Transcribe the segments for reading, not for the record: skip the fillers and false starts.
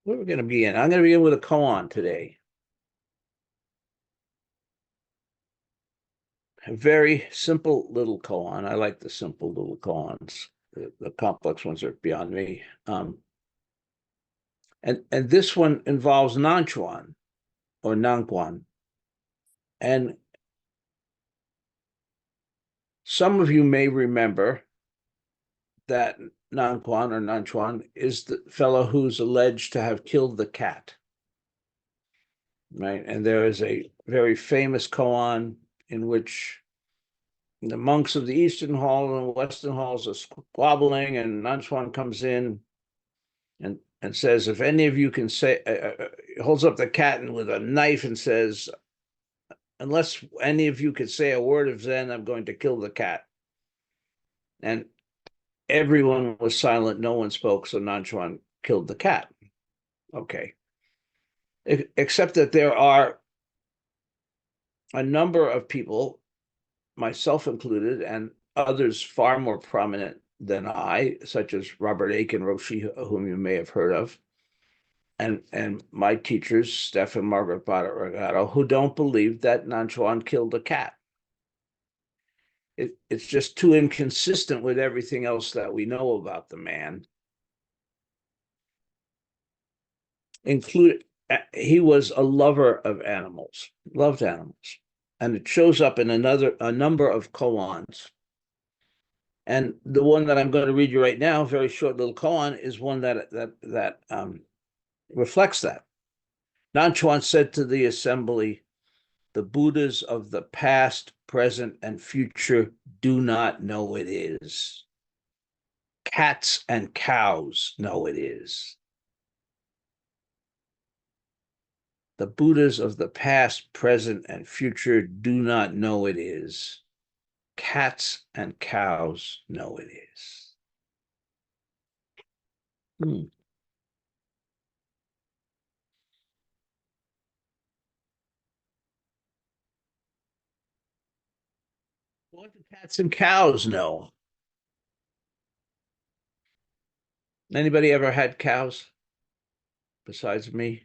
What are we going to begin? I'm going to begin with a koan today. A very simple little koan. I like the simple little koans. The complex ones are beyond me. And this one involves Nanchuan or Nangquan. And some of you may remember that Nangquan or Nanchuan is the fellow who's alleged to have killed the cat. Right. And there is a very famous koan in which the monks of the Eastern Hall and Western Halls are squabbling, and Nanchuan comes in and says, if any of you can say, holds up the cat and with a knife and says, unless any of you could say a word of Zen, I'm going to kill the cat. And everyone was silent. No one spoke. So Nanchuan killed the cat. Okay. Except that there are a number of people, myself included, and others far more prominent than I, such as Robert Aiken Roshi, whom you may have heard of, and my teachers, Steph and Margaret Bada Regato, who don't believe that Nanchuan killed a cat. It's just too inconsistent with everything else that we know about the man. Include he was a lover of animals, loved animals, and it shows up in a number of koans. And the one that I'm going to read you right now, very short little koan, is one that reflects that. Nanchuan said to the assembly, the Buddhas of the past, present, and future do not know it is. Cats and cows know it is. The Buddhas of the past, present, and future do not know it is. Cats and cows know it is. Hmm. What do cats and cows know? Anybody ever had cows besides me?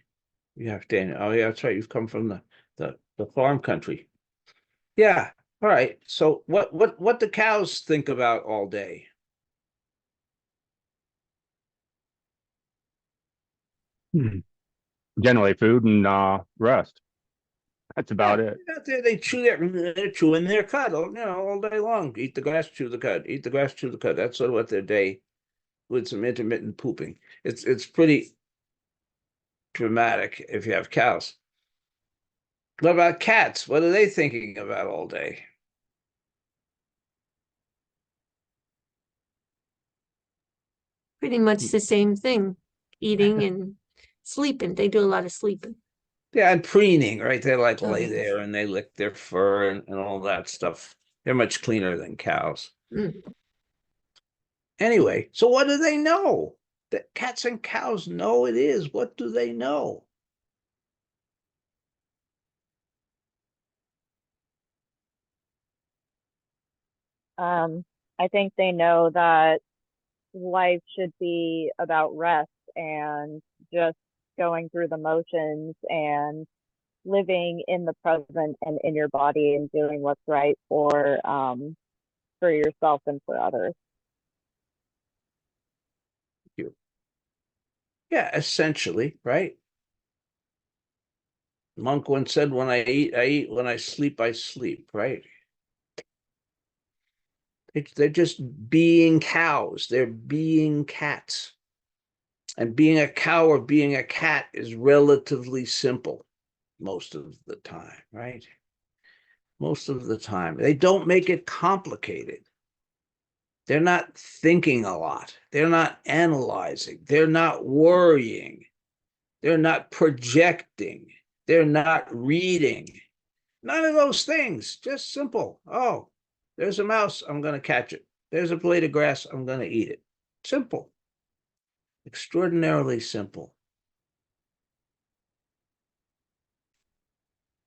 You have, Daniel. Oh, yeah, that's right. You've come from the farm country. Yeah. All right. So what do cows think about all day? Hmm. Generally, food and rest. That's Yeah, about it. out there they're chewing their cud, all day long. Eat the grass, chew the cud. Eat the grass, chew the cud. That's sort of what their day with some intermittent pooping. It's pretty dramatic if you have cows. What about cats? What are they thinking about all day? Pretty much the same thing, eating and sleeping. They do a lot of sleeping. Yeah, and preening, right? They like Oh, lay yes. there and they lick their fur and all that stuff. They're much cleaner than cows. Mm. Anyway, so what do they know? That cats and cows know it is. What do they know? Um, I think they know that life should be about rest and just going through the motions and living in the present and in your body and doing what's right for yourself and for others. Yeah, essentially, right? Monk once said, when I eat, I eat. When I sleep, I sleep, right? They're just being cows. They're being cats. And being a cow or being a cat is relatively simple most of the time, right? Most of the time. They don't make it complicated. They're not thinking a lot. They're not analyzing. They're not worrying. They're not projecting. They're not reading. None of those things. Just simple. Oh, there's a mouse. I'm going to catch it. There's a blade of grass. I'm going to eat it. Simple. Extraordinarily simple.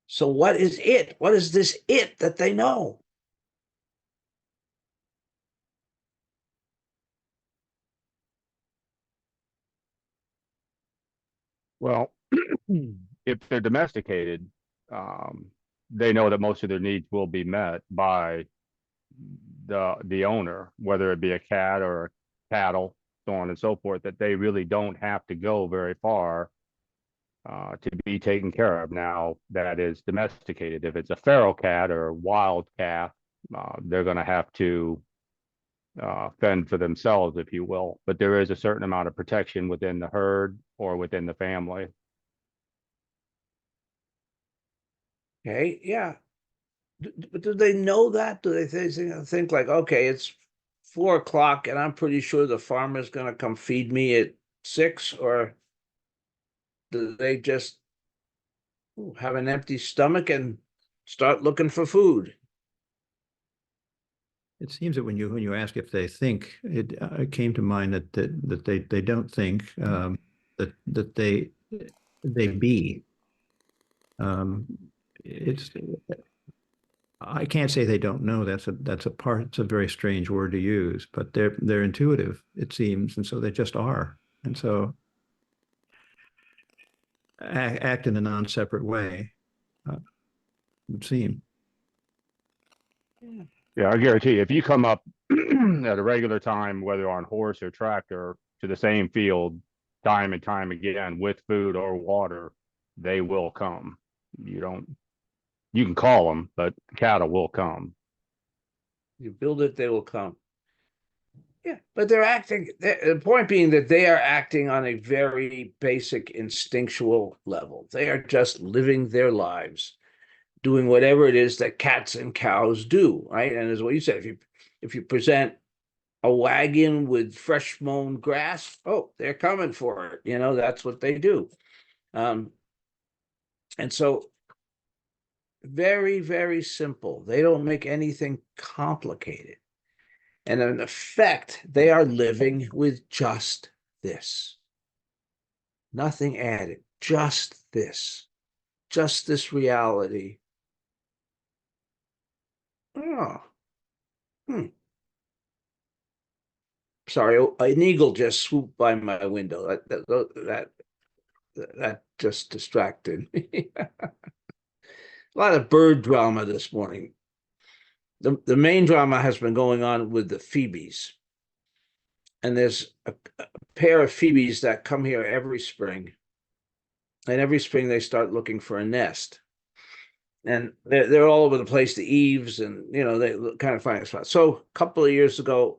So what is it? What is this it that they know? Well, if they're domesticated, um, they know that most of their needs will be met by the owner, whether it be a cat or cattle, so on and so forth, that they really don't have to go very far to be taken care of. Now, that is domesticated. If it's a feral cat or a wild cat, they're going to have to fend for themselves, if you will. But there is a certain amount of protection within the herd or within the family. Okay, yeah. But do they know that? Do they think like, okay, it's 4 o'clock and I'm pretty sure the farmer's gonna come feed me at 6, or do they just have an empty stomach and start looking for food? It seems that when you ask if they think, it came to mind that they don't think, that they be. It's I can't say they don't know. That's a part. It's a very strange word to use, but they're intuitive, it seems, and so they just are. And so act in a non-separate way, would seem. Yeah, I guarantee you, if you come up at a regular time, whether on horse or tractor, to the same field time and time again with food or water, they will come. You can call them, but cattle will come. You build it, they will come. Yeah, but they're acting, the point being that they are acting on a very basic instinctual level. They are just living their lives, doing whatever it is that cats and cows do, right? And as what you said, if you present a wagon with fresh mown grass, oh, they're coming for it. That's what they do. And so very, very simple. They don't make anything complicated. And in effect, they are living with just this. Nothing added, just this reality. Oh, sorry, an eagle just swooped by my window. That just distracted me. A lot of bird drama this morning. The main drama has been going on with the phoebes. And there's a pair of phoebes that come here every spring. And every spring they start looking for a nest. And they're all over the place, the eaves, and they kind of find a spot. So a couple of years ago,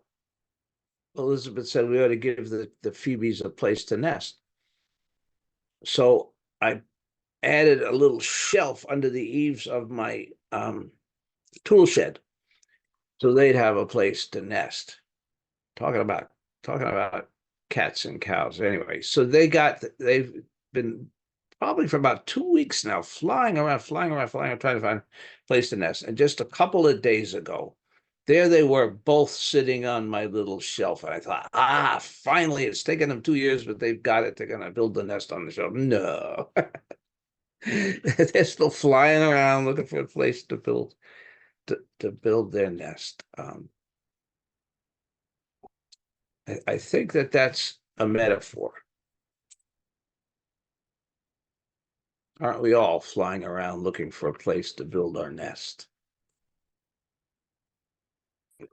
Elizabeth said we ought to give the phoebes a place to nest. So I added a little shelf under the eaves of my tool shed, so they'd have a place to nest. Talking about cats and cows. Anyway, so they've been probably for about 2 weeks now flying around, trying to find a place to nest. And just a couple of days ago, there they were, both sitting on my little shelf. And I thought, finally, it's taken them 2 years, but they've got it. They're going to build the nest on the shelf. No. They're still flying around looking for a place to build their nest. I think that's a metaphor. Aren't we all flying around looking for a place to build our nest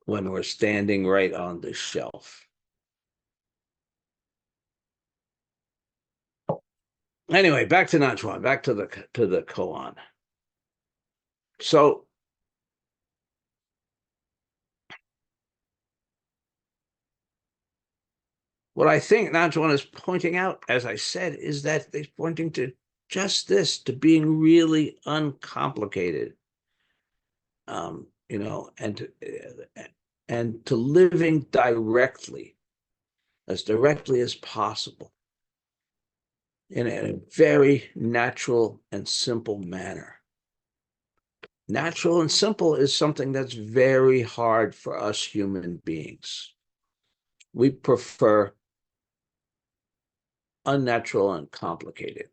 when we're standing right on the shelf? Anyway, back to Nanchuan, back to the koan. So what I think Nanchuan is pointing out, as I said, is that they're pointing to just this, to being really uncomplicated. And to living directly as possible in a very natural and simple manner. Natural and simple is something that's very hard for us human beings. We prefer unnatural and complicated.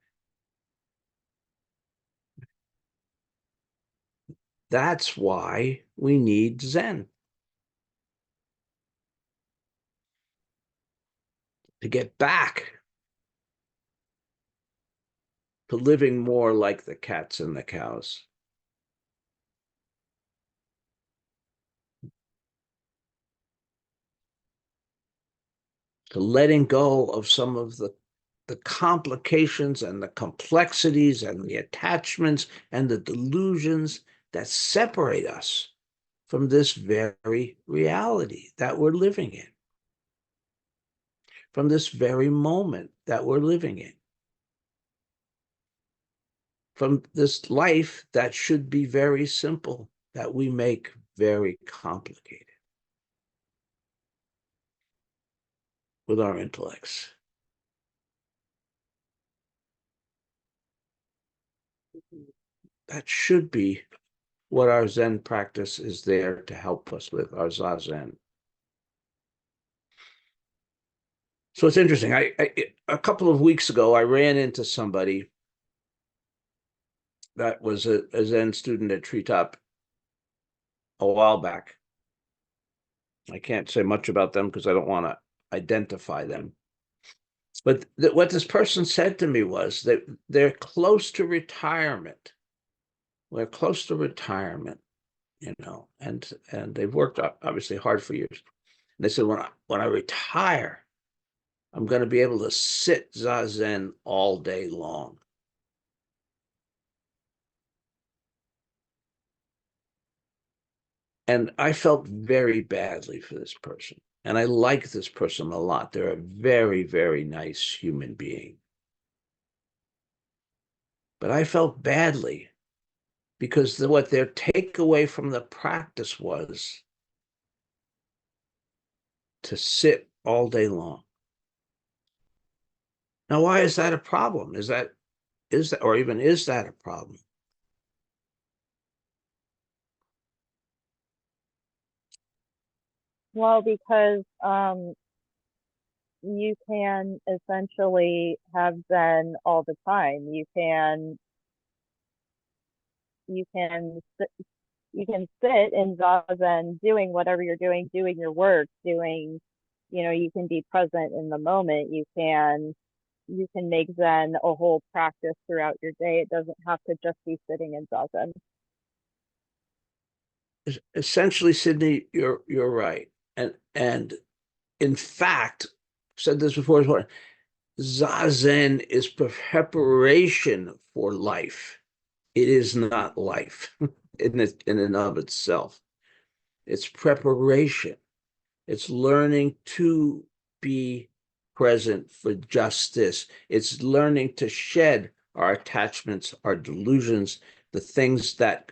That's why we need Zen. To get back to living more like the cats and the cows. To letting go of some of the complications and the complexities and the attachments and the delusions that separate us from this very reality that we're living in, from this very moment that we're living in, from this life that should be very simple, that we make very complicated with our intellects. That should be what our Zen practice is there to help us with, our Zazen. So it's interesting. A couple of weeks ago, I ran into somebody that was a Zen student at Treetop a while back. I can't say much about them because I don't want to identify them. But what this person said to me was that they're close to retirement. We're close to retirement, you know, and they've worked obviously hard for years. And they said, when I retire, I'm going to be able to sit Zazen all day long. And I felt very badly for this person. And I like this person a lot. They're a very, very nice human being. But I felt badly because what their takeaway from the practice was to sit all day long. Now, why is that a problem? Is that, or even is that a problem? Well, because you can essentially have Zen all the time. You can sit in Zazen doing whatever you're doing your work, you can be present in the moment. You can make Zen a whole practice throughout your day. It doesn't have to just be sitting in Zazen. Essentially, Sydney, you're right. And in fact, I've said this before, Zazen is preparation for life. It is not life in and of itself. It's preparation. It's learning to be present for just this. It's learning to shed our attachments, our delusions, the things that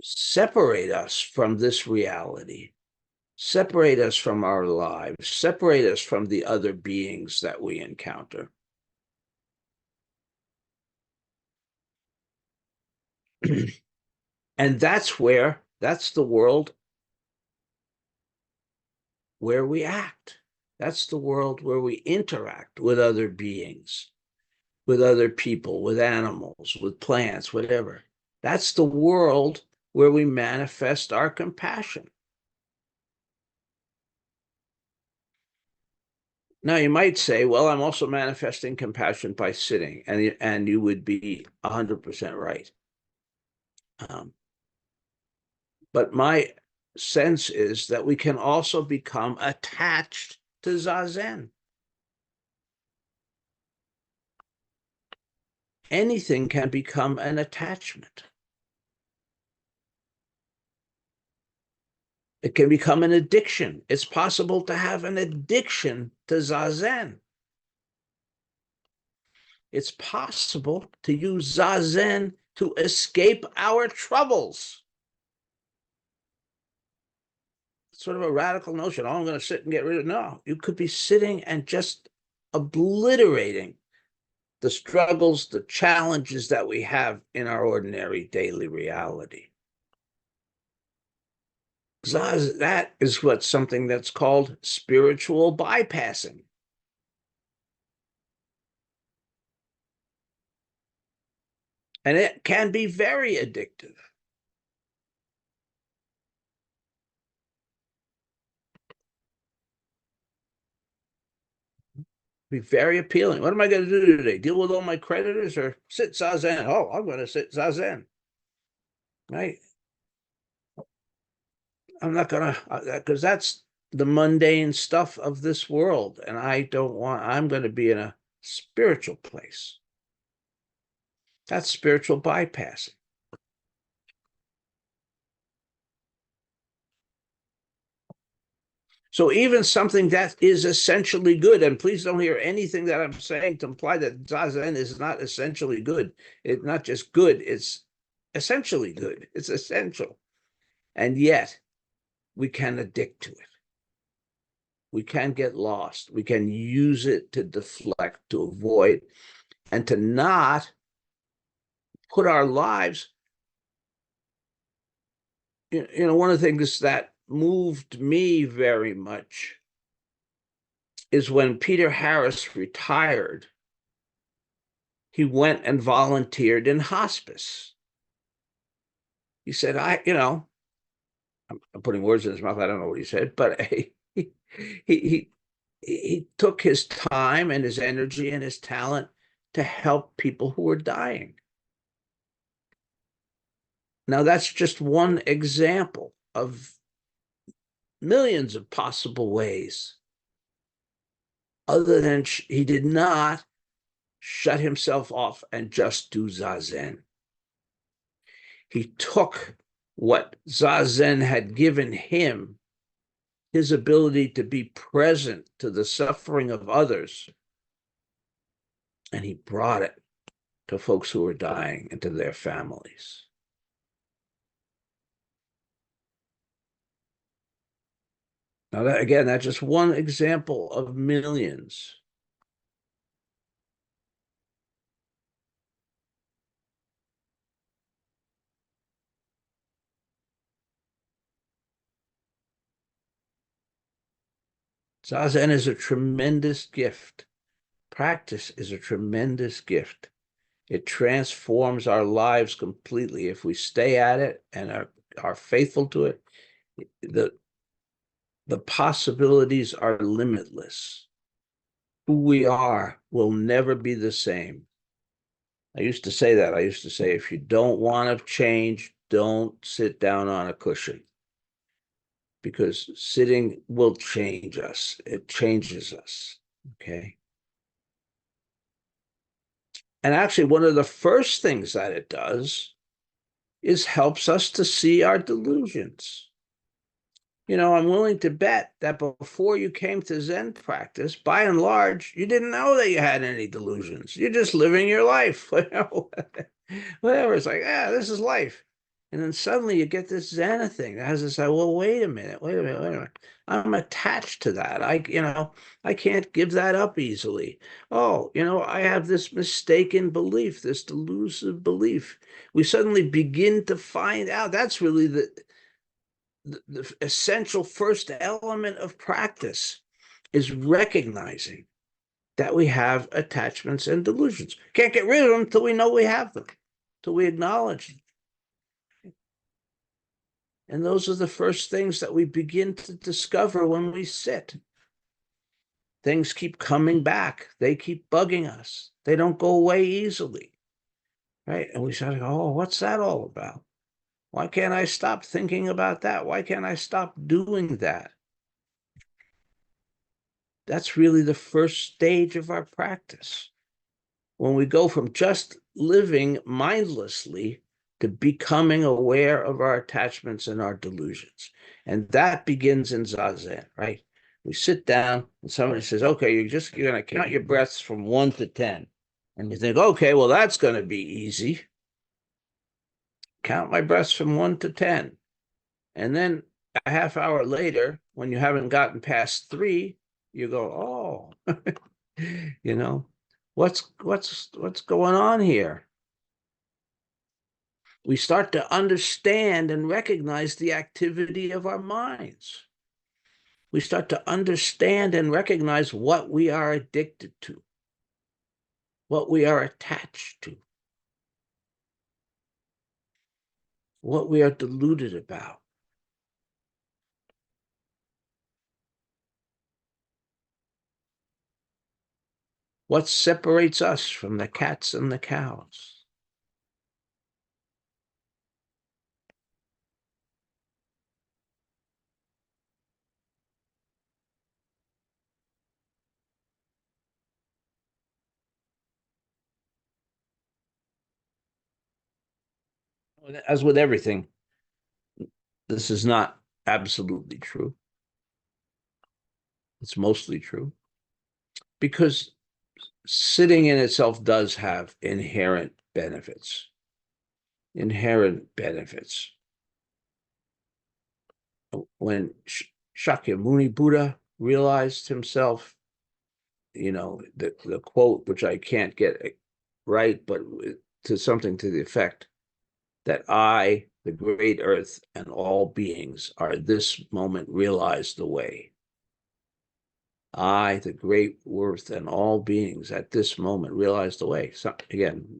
separate us from this reality, separate us from our lives, separate us from the other beings that we encounter. And that's the world where we act. That's the world where we interact with other beings, with other people, with animals, with plants, whatever. That's the world where we manifest our compassion. Now, you might say, well, I'm also manifesting compassion by sitting, and you would be 100% right. But my sense is that we can also become attached to Zazen. Anything can become an attachment. It can become an addiction. It's possible to have an addiction to Zazen. It's possible to use Zazen to escape our troubles. Sort of a radical notion. Oh, I'm going to sit and get rid of it. No, you could be sitting and just obliterating the struggles, the challenges that we have in our ordinary daily reality. That is something that's called spiritual bypassing. And it can be very addictive. Be very appealing. What am I going to do today? Deal with all my creditors or sit zazen? Oh, I'm going to sit zazen. Right? I'm not going to, because that's the mundane stuff of this world. And I'm going to be in a spiritual place. That's spiritual bypassing. So even something that is essentially good, and please don't hear anything that I'm saying to imply that Zazen is not essentially good. It's not just good, it's essentially good. It's essential. And yet we can addict to it. We can get lost. We can use it to deflect, to avoid, and to not put our lives. One of the things that moved me very much is when Peter Harris retired, he went and volunteered in hospice. He said, I'm putting words in his mouth. I don't know what he said, but he took his time and his energy and his talent to help people who were dying. Now, that's just one example of millions of possible ways. Other than he did not shut himself off and just do Zazen. He took what Zazen had given him, his ability to be present to the suffering of others, and he brought it to folks who were dying and to their families. Now, that's just one example of millions. Zazen is a tremendous gift. Practice is a tremendous gift. It transforms our lives completely. If we stay at it and are faithful to it, the possibilities are limitless. Who we are will never be the same. I used to say that. I used to say, if you don't want to change, don't sit down on a cushion. Because sitting will change us. It changes us. Okay. And actually, one of the first things that it does is helps us to see our delusions. I'm willing to bet that before you came to Zen practice, by and large, you didn't know that you had any delusions. You're just living your life. Whatever. It's like, this is life. And then suddenly you get this Zen thing that has to say, well, wait a minute. I'm attached to that. I can't give that up easily. Oh, I have this mistaken belief, this delusive belief. We suddenly begin to find out that's really the essential first element of practice is recognizing that we have attachments and delusions. Can't get rid of them until we know we have them, till we acknowledge them. And those are the first things that we begin to discover when we sit. Things keep coming back. They keep bugging us. They don't go away easily, right? And we start to go, oh, what's that all about? Why can't I stop thinking about that? Why can't I stop doing that? That's really the first stage of our practice. When we go from just living mindlessly to becoming aware of our attachments and our delusions. And that begins in Zazen, right? We sit down and somebody says, okay, you're going to count your breaths from 1 to 10. And you think, okay, well, that's going to be easy. Count my breaths from 1 to 10. And then a half hour later, when you haven't gotten past 3, you go, oh, what's going on here? We start to understand and recognize the activity of our minds. We start to understand and recognize what we are addicted to, what we are attached to, what we are deluded about. What separates us from the cats and the cows? As with everything, this is not absolutely true. It's mostly true. Because sitting in itself does have inherent benefits. Inherent benefits. When Shakyamuni Buddha realized himself, the quote, which I can't get right, but to something to the effect that I, the great earth, and all beings are this moment realized the way. I, the great worth, and all beings at this moment realize the way. So, again,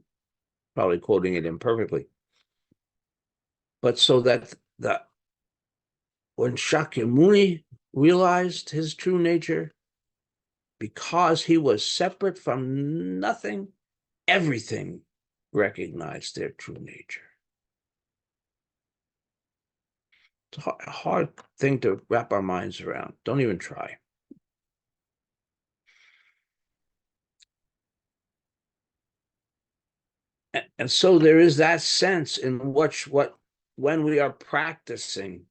probably quoting it imperfectly. But so that when Shakyamuni realized his true nature, because he was separate from nothing, everything recognized their true nature. It's a hard thing to wrap our minds around. Don't even try. And so there is that sense in which when we are practicing,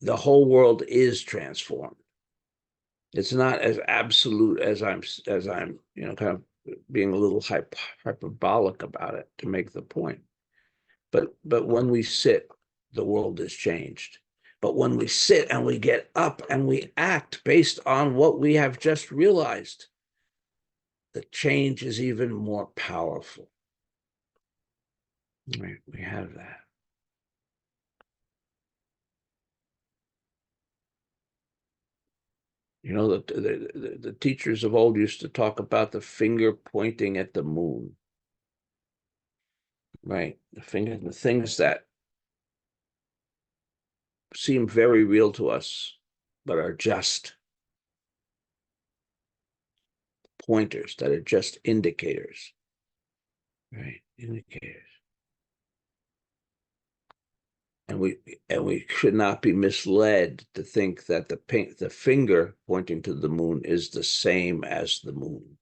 the whole world is transformed. It's not as absolute as I'm kind of being a little hyperbolic about it to make the point. But when we sit, the world is changed. But when we sit and we get up and we act based on what we have just realized, the change is even more powerful. We have that. The teachers of old used to talk about the finger pointing at the moon. Right? The things that seem very real to us, but are just pointers, that are just indicators. Right? Indicators. And we should not be misled to think that the finger pointing to the moon is the same as the moon.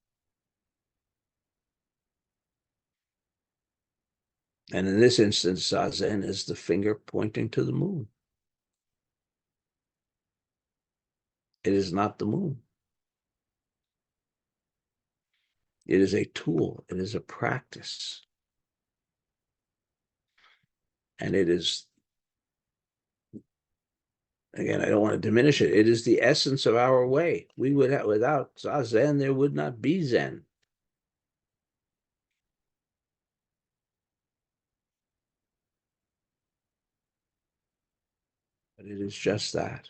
And in this instance, Zazen is the finger pointing to the moon. It is not the moon. It is a tool. It is a practice. And it is, again, I don't want to diminish it. It is the essence of our way. We would have, without Zazen, there would not be Zen. But it is just that.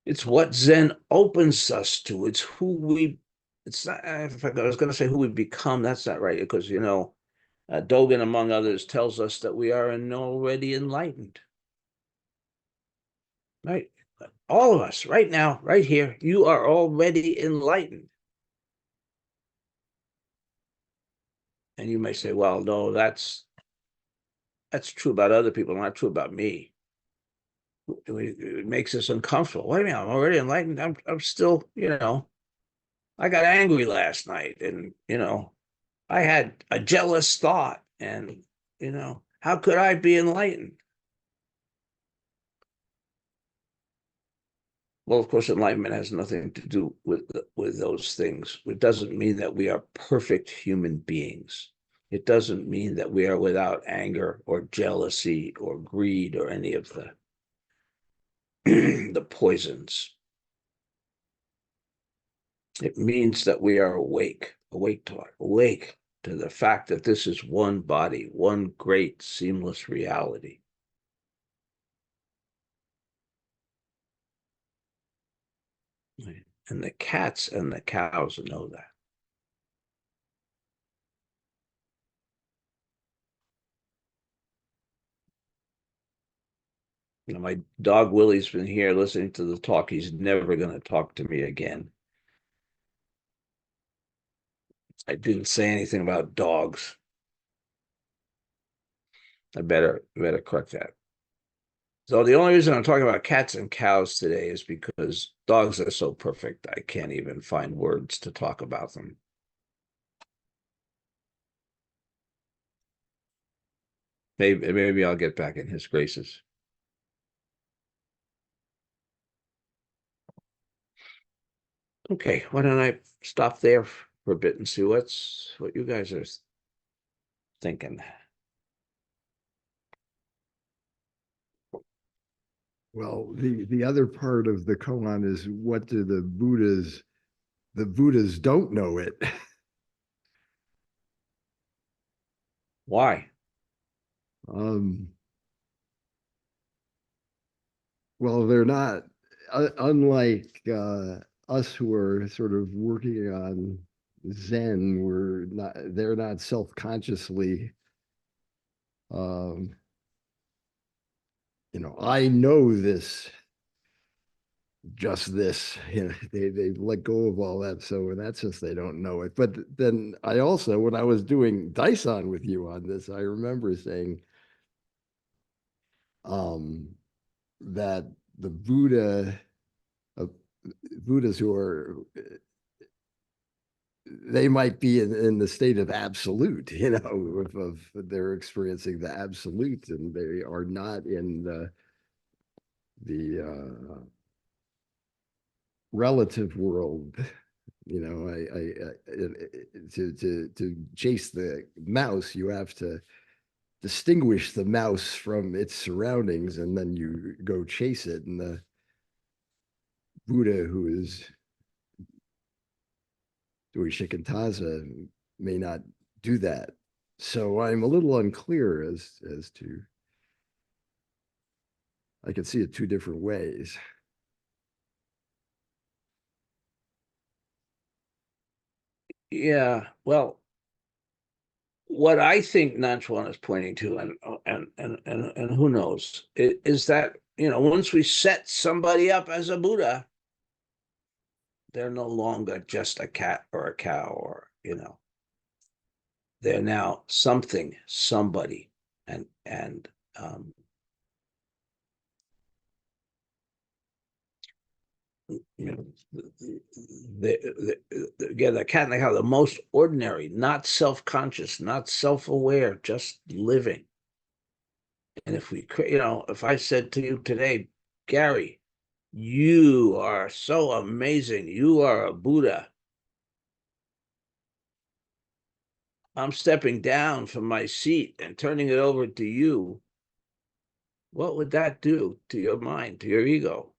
It's what Zen opens us to. It's who we, it's not, if I was going to say who we become, that's not right, because, Dogen, among others, tells us that we are already enlightened. Right? All of us, right now, right here, you are already enlightened. And you may say, well, no, that's true about other people, not true about me. It makes us uncomfortable. Wait a minute, I'm already enlightened. I'm still, I got angry last night, and I had a jealous thought, and how could I be enlightened? Well, of course, enlightenment has nothing to do with those things. It doesn't mean that we are perfect human beings. It doesn't mean that we are without anger or jealousy or greed or any of the the poisons. It means that we are awake to the fact that this is one body, one great seamless reality. And the cats and the cows know that. My dog Willie's been here listening to the talk. He's never going to talk to me again. I didn't say anything about dogs. I better correct that. So the only reason I'm talking about cats and cows today is because dogs are so perfect. I can't even find words to talk about them. Maybe I'll get back in his graces. Okay, why don't I stop there for a bit and see what you guys are thinking. Well, the other part of the koan is, what do the Buddhas don't know it. Why? Well, they're not unlike us who are sort of working on Zen. They're not self-consciously I know this, just this, they've let go of all that. So in that sense, they don't know it. But then I also, when I was doing Daison with you on this, I remember saying that the Buddhas who are, they might be in the state of absolute, of they're experiencing the absolute, and they are not in the relative world. To chase the mouse, you have to distinguish the mouse from its surroundings, and then you go chase it. And the Buddha who is doing shikantaza may not do that. So I'm a little unclear as to, I can see it two different ways. Yeah, well, what I think Nanchuan is pointing to, and who knows, is that, once we set somebody up as a Buddha, they're no longer just a cat or a cow, or, they're now something, somebody, and again, the cat and the cow, the most ordinary, not self-conscious, not self-aware, just living. And if I said to you today, Gary, you are so amazing, you are a Buddha, I'm stepping down from my seat and turning it over to you, what would that do to your mind, to your ego,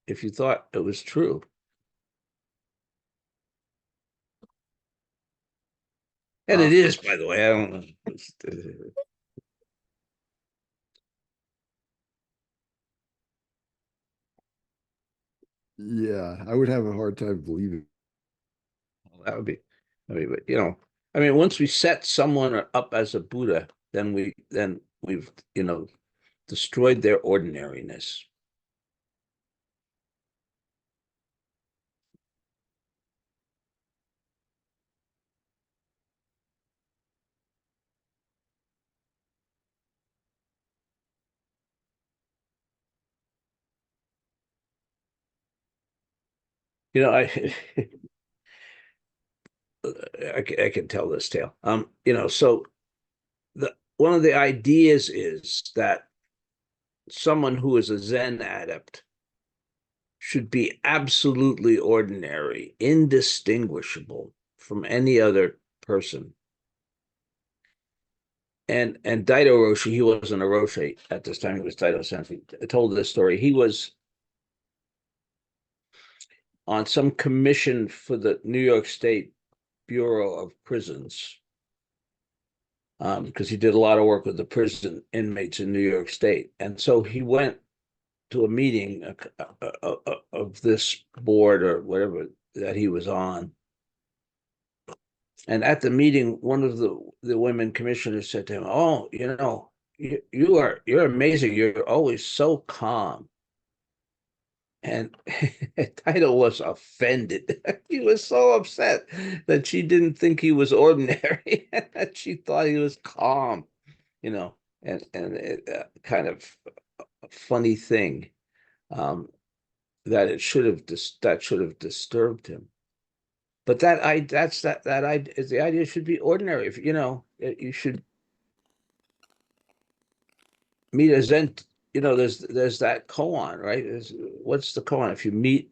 if you thought it was true? And it is, by the way. I don't know. Yeah, I would have a hard time believing. That would be, but once we set someone up as a Buddha, then we've destroyed their ordinariness. I I can tell this tale. So one of the ideas is that someone who is a Zen adept should be absolutely ordinary, indistinguishable from any other person. And Daido Roshi, he wasn't a Roshi at this time, he was Daido Sensei, told this story. He was on some commission for the New York State Bureau of Prisons, because he did a lot of work with the prison inmates in New York State. And so he went to a meeting of this board or whatever that he was on. And at the meeting, one of the women commissioners said to him, "Oh, you're amazing. You're always so calm. And Dido was offended. He was so upset that she didn't think he was ordinary. That she thought he was calm, you know, and it, kind of a funny thing, um, that it should have that should have disturbed him. But that I the idea should be ordinary. If you know, you should meet a Zen. You know, there's that koan, right? What's the koan? If you meet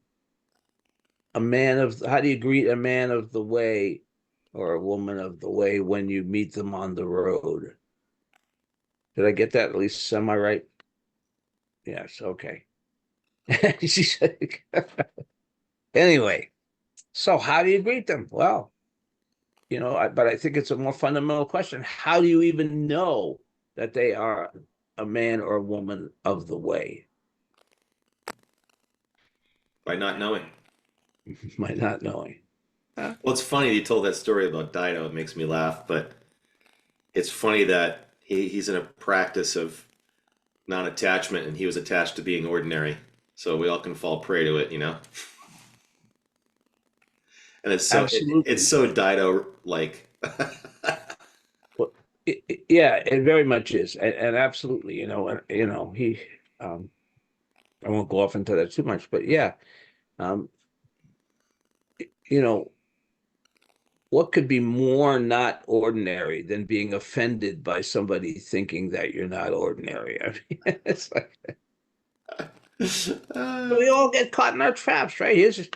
a man of, how do you greet a man of the way or a woman of the way when you meet them on the road? Did I get that at least semi right? Yes, okay. She said, anyway, so how do you greet them? Well, you know, but I think it's a more fundamental question. How do you even know that they are a man or a woman of the way? By not knowing. By not knowing. Well, it's funny you told that story about Dido. It makes me laugh, but it's funny that he's in a practice of non-attachment, and he was attached to being ordinary. So we all can fall prey to it, you know. And Absolutely. it's so Dido like. Well, yeah, it very much is, and absolutely, you know, he, I won't go off into that too much, but yeah, um, you know, what could be more not ordinary than being offended by somebody thinking that you're not ordinary? I mean, it's like we all get caught in our traps, right? Here's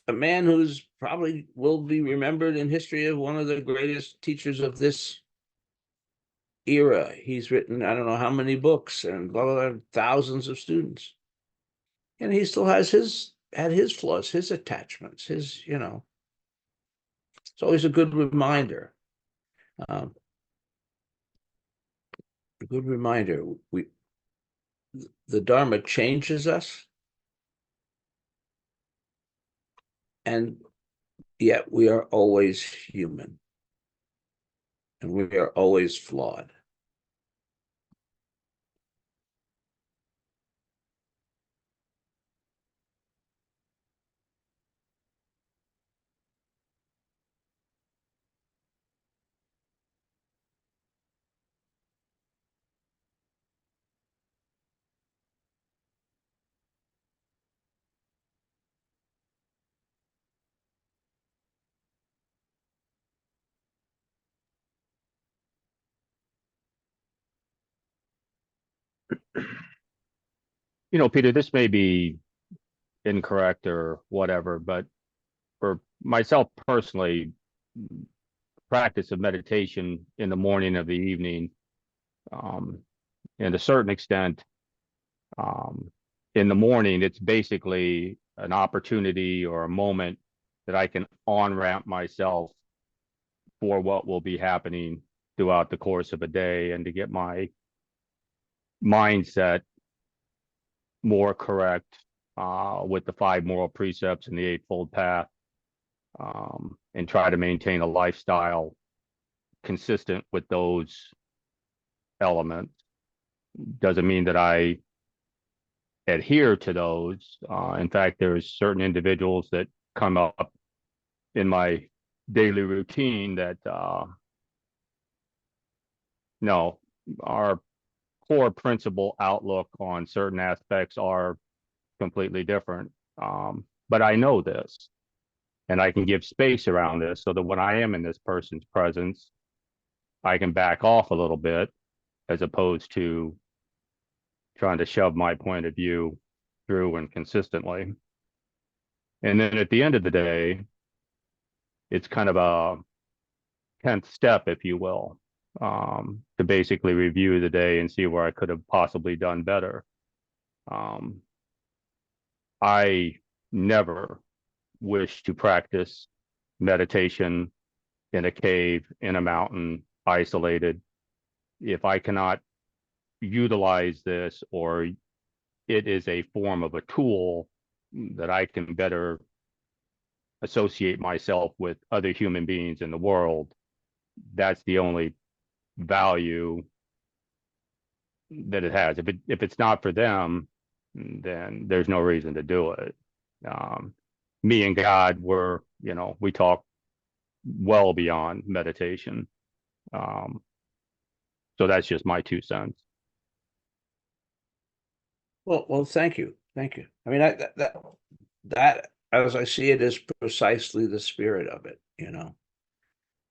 a man who's probably will be remembered in history as one of the greatest teachers of this era. He's written, I don't know how many books and blah, blah, blah, thousands of students. And he still has had his flaws, his attachments, his, you know, it's always a good reminder. Um, a good reminder. The Dharma changes us, and yet we are always human, and we are always flawed. You know, Peter, this may be incorrect or whatever, but for myself personally, practice of meditation in the morning of the evening, um, and to a certain extent, um, in the morning, it's basically an opportunity or a moment that I can on ramp myself for what will be happening throughout the course of a day and to get my mindset more correct with the five moral precepts and the eightfold path, and try to maintain a lifestyle consistent with those elements. Doesn't mean that I adhere to those. In fact, there's certain individuals that come up in my daily routine that no, our core principle outlook on certain aspects are completely different. But I know this, and I can give space around this so that when I am in this person's presence, I can back off a little bit as opposed to trying to shove my point of view through and consistently. And then at the end of the day, it's kind of a 10th step, if you will, to basically review the day and see where I could have possibly done better. I never wish to practice meditation in a cave, in a mountain, isolated. If I cannot utilize this, or it is a form of a tool that I can better associate myself with other human beings in the world, that's the only value that it has. If it's not for them, then there's no reason to do it. Me and God were, we talk well beyond meditation. So that's just my 2 cents. Well, thank you. Thank you. I mean, that, as I see it, is precisely the spirit of it,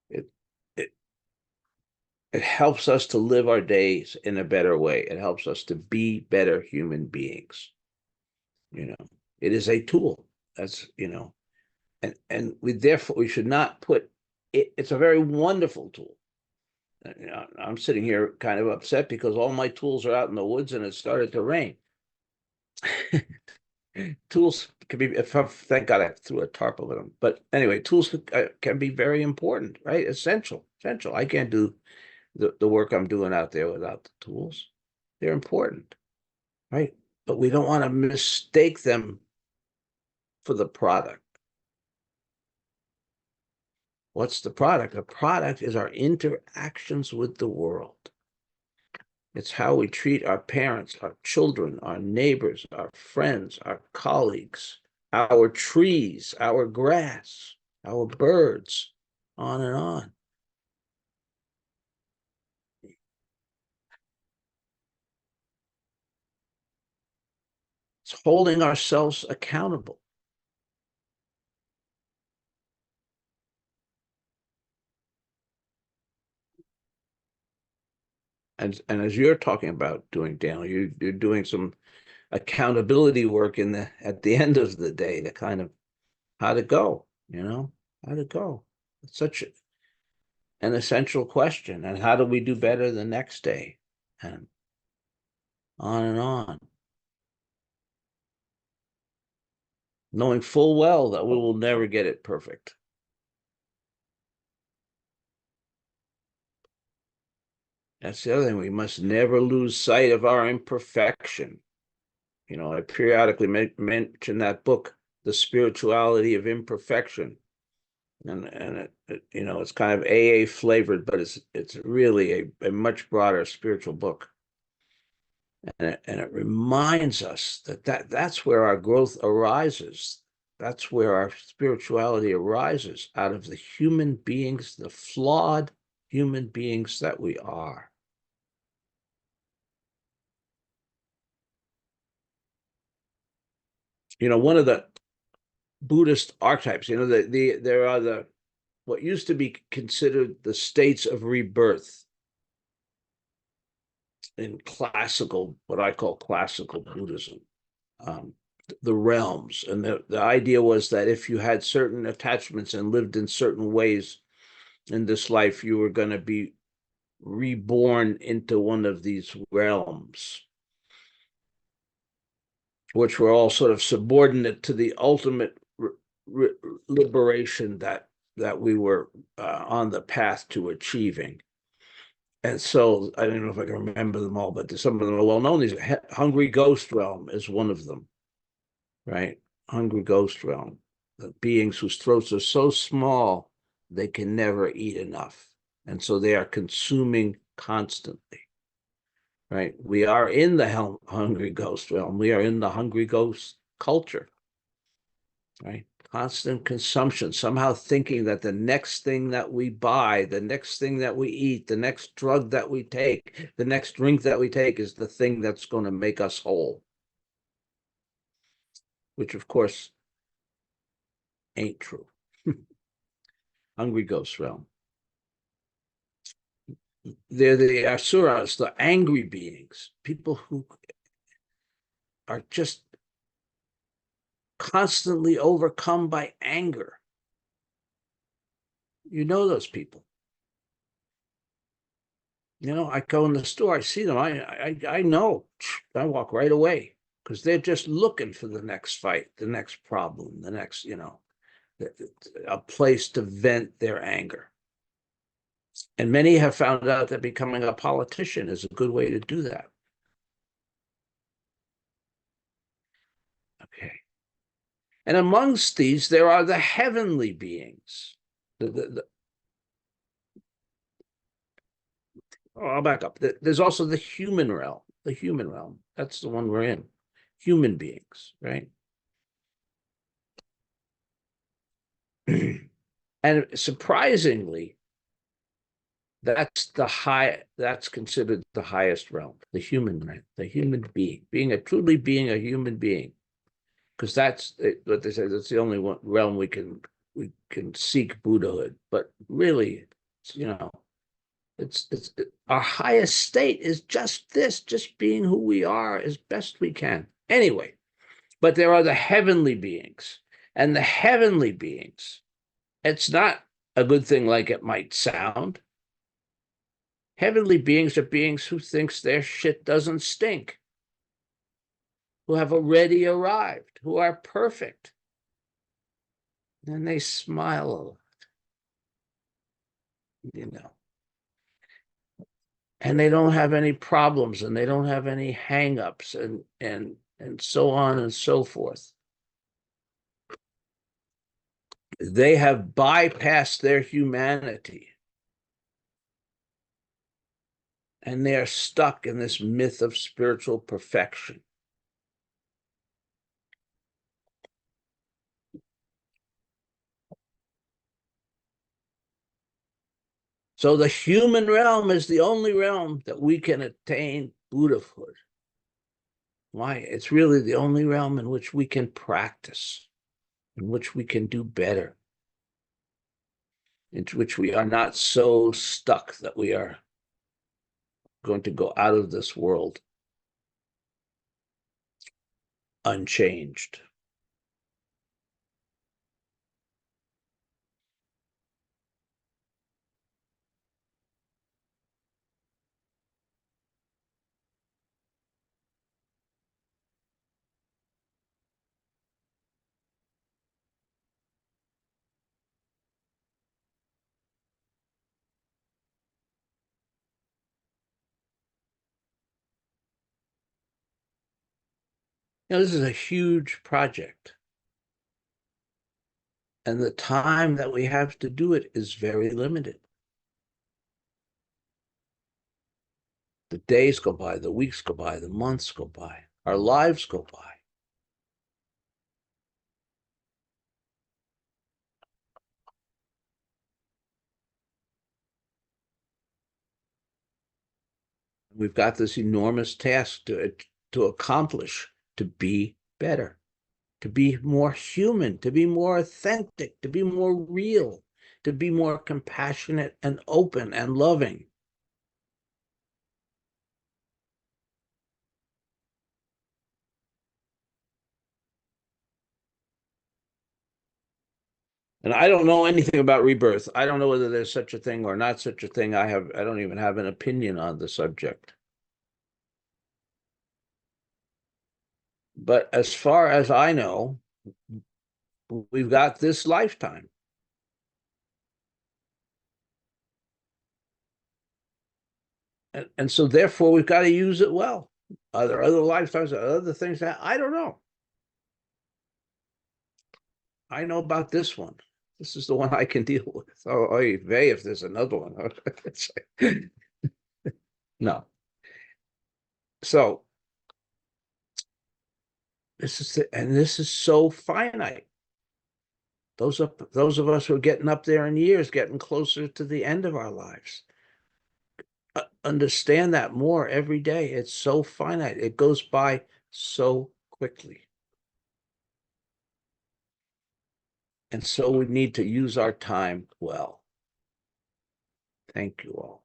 It, it, it helps us to live our days in a better way. It helps us to be better human beings. It is a tool. That's, and we should not put it, it's a very wonderful tool. I'm sitting here kind of upset because all my tools are out in the woods and it started to rain. Tools can be, thank God I threw a tarp over them. But anyway, tools can be very important, right? Essential. I can't do the work I'm doing out there without the tools. They're important, right? But we don't want to mistake them for the product. What's the product? The product is our interactions with the world. It's how we treat our parents, our children, our neighbors, our friends, our colleagues, our trees, our grass, our birds, on and on. It's holding ourselves accountable. And as you're talking about doing, Daniel, you're doing some accountability work at the end of the day to kind of how to go, how to go. It's such an essential question. And how do we do better the next day? And on and on. Knowing full well that we will never get it perfect. That's the other thing. We must never lose sight of our imperfection. I periodically mention that book, The Spirituality of Imperfection. And it's kind of AA flavored, but it's really a much broader spiritual book. And it reminds us that's where our growth arises. That's where our spirituality arises, out of the human beings, the flawed human beings that we are. One of the Buddhist archetypes, there are what used to be considered the states of rebirth in what I call classical Buddhism, the realms. And the idea was that if you had certain attachments and lived in certain ways in this life, you were going to be reborn into one of these realms, which were all sort of subordinate to the ultimate liberation that we were on the path to achieving. And so I don't know if I can remember them all, but some of them are well known. These Hungry Ghost Realm is one of them, right? Hungry Ghost Realm, the beings whose throats are so small they can never eat enough, and so they are consuming constantly. Right? We are in the Hungry Ghost Realm. We are in the Hungry Ghost culture. Right? Constant consumption, somehow thinking that the next thing that we buy, the next thing that we eat, the next drug that we take, the next drink that we take is the thing that's going to make us whole. Which, of course, ain't true. Hungry Ghost Realm. They're the asuras, the angry beings, people who are just constantly overcome by anger. You know those people. I go in the store, I see them, I know, I walk right away because they're just looking for the next fight, the next problem, the next, a place to vent their anger. And many have found out that becoming a politician is a good way to do that. Okay. And amongst these, there are the heavenly beings. I'll back up. There's also the human realm. the human realm. That's the one we're in. Human beings, right? And surprisingly, that's considered the highest realm, the human realm, the human being, being a human being. Because that's what they say, that's the only one realm we can seek Buddhahood. But really, it's our highest state is just this, just being who we are as best we can. Anyway, but there are the heavenly beings, and the heavenly beings, it's not a good thing like it might sound. Heavenly beings are beings who thinks their shit doesn't stink, who have already arrived, who are perfect. And they smile a lot, and they don't have any problems, and they don't have any hang-ups, and so on and so forth. They have bypassed their humanity, and they are stuck in this myth of spiritual perfection. So the human realm is the only realm that we can attain Buddhahood. Why? It's really the only realm in which we can practice, in which we can do better, in which we are not so stuck that we are going to go out of this world unchanged. This is a huge project, and the time that we have to do it is very limited. The days go by, the weeks go by, the months go by, our lives go by. We've got this enormous task to accomplish, to be better, to be more human, to be more authentic, to be more real, to be more compassionate and open and loving. And I don't know anything about rebirth. I don't know whether there's such a thing or not such a thing. I don't even have an opinion on the subject. But as far as I know, we've got this lifetime. And so therefore we've got to use it well. Are there other lifetimes, are other things that I don't know? I know about this one. This is the one I can deal with. Oh, vey, if there's another one. No. So this is so finite. Those of us who are getting up there in years, getting closer to the end of our lives, understand that more every day. It's so finite. It goes by so quickly. And so we need to use our time well. Thank you all.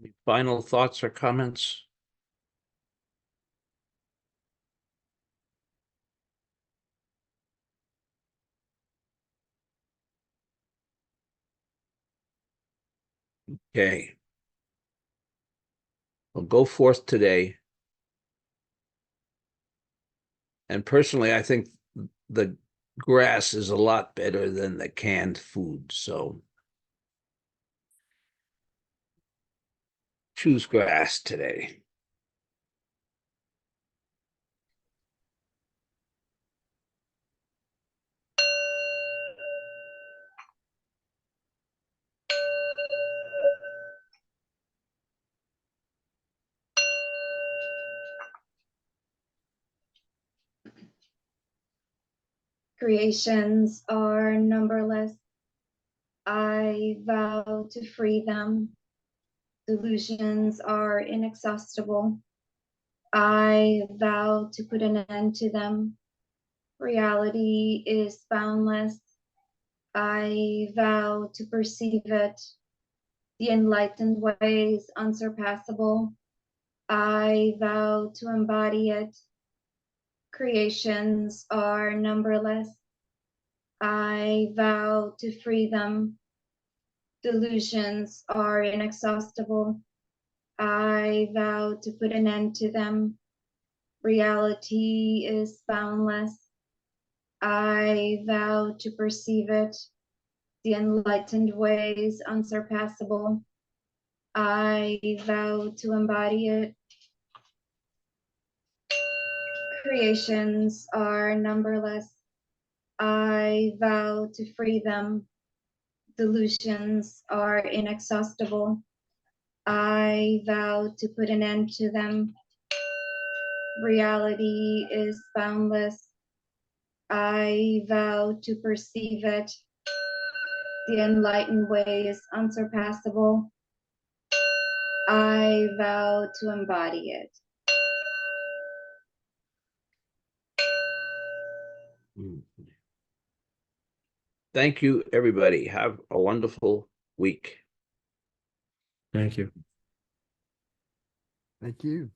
Any final thoughts or comments? Okay. Well, go forth today. And personally, I think the grass is a lot better than the canned food, so choose grass today. Creations are numberless. I vow to free them. Delusions are inexhaustible. I vow to put an end to them. Reality is boundless. I vow to perceive it. The enlightened way is unsurpassable. I vow to embody it. Creations are numberless. I vow to free them. Delusions are inexhaustible. I vow to put an end to them. Reality is boundless. I vow to perceive it. The enlightened way is unsurpassable. I vow to embody it. Creations are numberless. I vow to free them. Delusions are inexhaustible. I vow to put an end to them. Reality is boundless. I vow to perceive it. The enlightened way is unsurpassable. I vow to embody it. Thank you, everybody. Have a wonderful week. Thank you. Thank you.